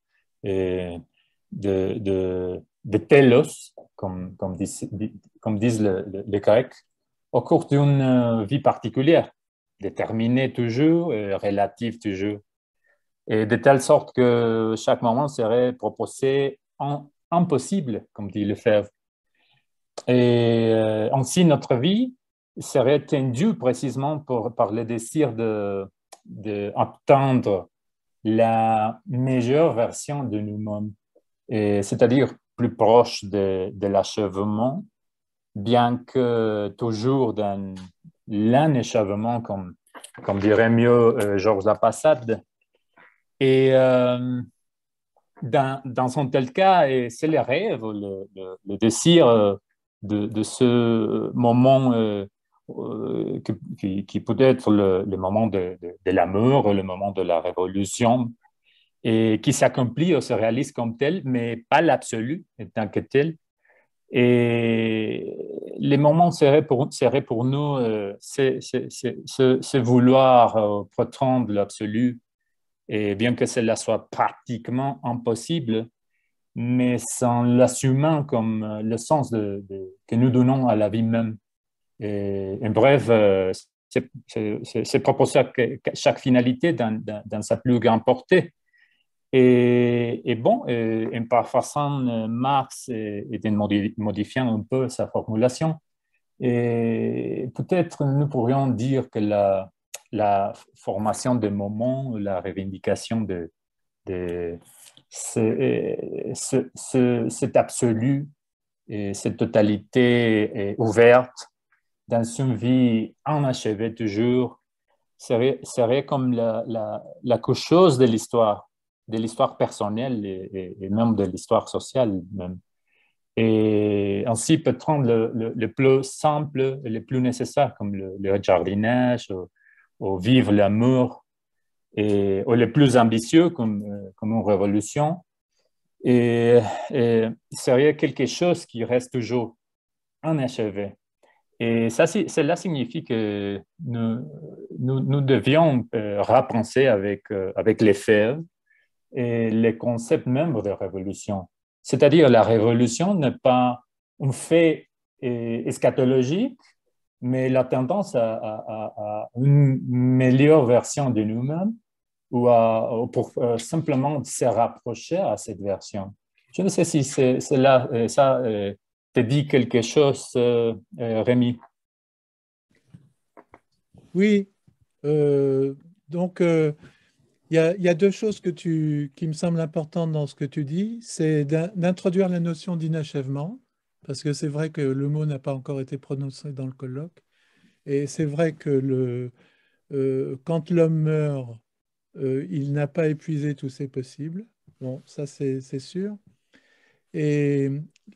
telos, comme disent les Grecs, au cours d'une vie particulière, déterminée toujours, relative toujours, et de telle sorte que chaque moment serait proposé impossible, comme dit Lefebvre. Et ainsi, notre vie serait tendue précisément par le désir d'atteindre la meilleure version de nous-mêmes, c'est-à-dire plus proche de l'achèvement, bien que toujours dans l'anachèvement, comme dirait mieux Georges Lapassade. Et dans un tel cas, c'est le rêve, le désir de ce moment qui peut être le moment de l'amour, le moment de la révolution, et qui s'accomplit ou se réalise comme tel, mais pas l'absolu en tant que tel. Et les moments seraient pour nous, c'est vouloir prétendre l'absolu, et bien que cela soit pratiquement impossible, mais sans l'assumer comme le sens que nous donnons à la vie même. Et, en bref, c'est proposer chaque finalité dans sa plus grande portée. Et bon, en paraphrasant Marx et en modifiant un peu sa formulation, et peut-être nous pourrions dire que la formation des moments, la revendication de cet absolu et cette totalité ouverte dans une vie inachevée toujours, serait comme la chose de l'histoire personnelle et même de l'histoire sociale même. Et ainsi peut prendre le plus simple et le plus nécessaire, comme le jardinage, ou vivre l'amour, ou le plus ambitieux, comme une révolution. Et serait quelque chose qui reste toujours inachevé. Et ça, cela signifie que nous devions repenser avec les faits et les concepts même de révolution. C'est-à-dire, la révolution n'est pas un fait eschatologique, mais la tendance à une meilleure version de nous-mêmes ou pour simplement se rapprocher à cette version. Je ne sais si ça te dit quelque chose, Rémi. Oui, donc il y a deux choses qui me semblent importantes dans ce que tu dis. C'est d'introduire la notion d'inachèvement, parce que c'est vrai que le mot n'a pas encore été prononcé dans le colloque. Et c'est vrai que quand l'homme meurt, il n'a pas épuisé tous ses possibles. Bon, ça c'est sûr. Et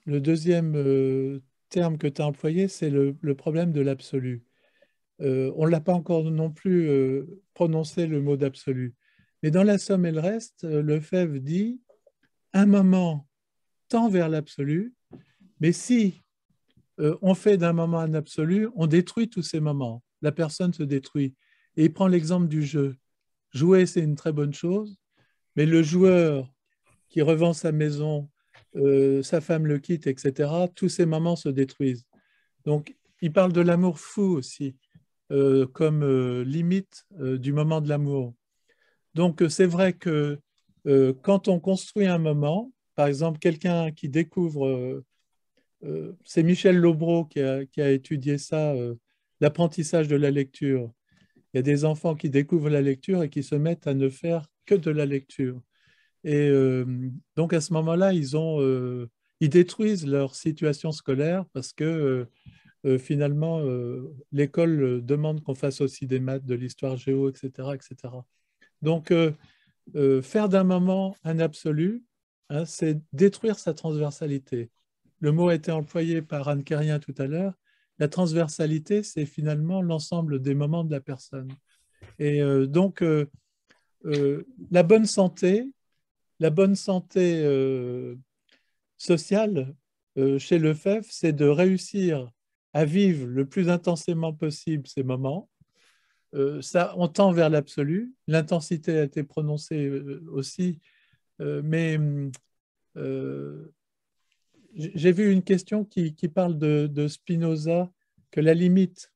le deuxième terme que tu as employé, c'est le problème de l'absolu. On ne l'a pas encore non plus prononcé le mot d'absolu. Mais dans la somme et le reste, Lefebvre dit un moment tend vers l'absolu, mais si on fait d'un moment un absolu, on détruit tous ces moments. La personne se détruit. Et il prend l'exemple du jeu. Jouer, c'est une très bonne chose, mais le joueur qui revend sa maison, sa femme le quitte, etc., tous ces moments se détruisent. Donc, il parle de l'amour fou aussi, comme limite du moment de l'amour. Donc, c'est vrai que quand on construit un moment, par exemple, quelqu'un qui découvre, c'est Michel Lobreau qui a étudié ça, l'apprentissage de la lecture. Il y a des enfants qui découvrent la lecture et qui se mettent à ne faire que de la lecture. Et donc, à ce moment-là, ils détruisent leur situation scolaire parce que finalement, l'école demande qu'on fasse aussi des maths, de l'histoire géo, etc., etc. Donc, faire d'un moment un absolu, hein, c'est détruire sa transversalité. Le mot a été employé par Anne Quérien tout à l'heure. La transversalité, c'est finalement l'ensemble des moments de la personne. Et donc, la bonne santé sociale chez Lefebvre, c'est de réussir à vivre le plus intensément possible ces moments. Ça, on tend vers l'absolu. L'intensité a été prononcée aussi, mais j'ai vu une question qui parle de Spinoza, que la limite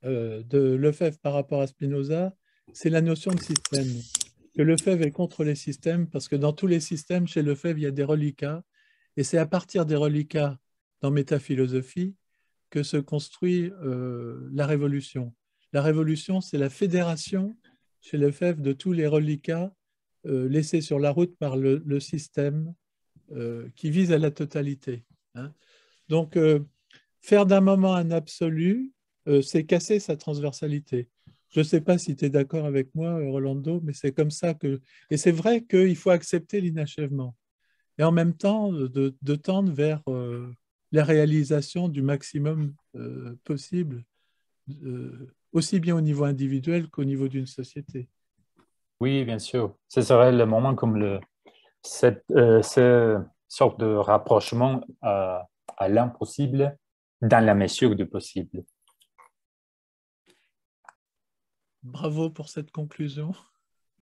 de Lefebvre par rapport à Spinoza, c'est la notion de système. Que Lefebvre est contre les systèmes, parce que dans tous les systèmes, chez Lefebvre, il y a des reliquats, et c'est à partir des reliquats dans Métaphilosophie que se construit la révolution. La révolution, c'est la fédération chez Lefebvre de tous les reliquats laissés sur la route par le système qui vise à la totalité. Hein. Donc, faire d'un moment un absolu, c'est casser sa transversalité. Je ne sais pas si tu es d'accord avec moi, Rolando, mais c'est comme ça que... Et c'est vrai qu'il faut accepter l'inachèvement. Et en même temps, de tendre vers la réalisation du maximum possible, aussi bien au niveau individuel qu'au niveau d'une société. Oui, bien sûr. Ce serait le moment comme cette sorte de rapprochement à l'impossible dans la mesure du possible. Bravo pour cette conclusion.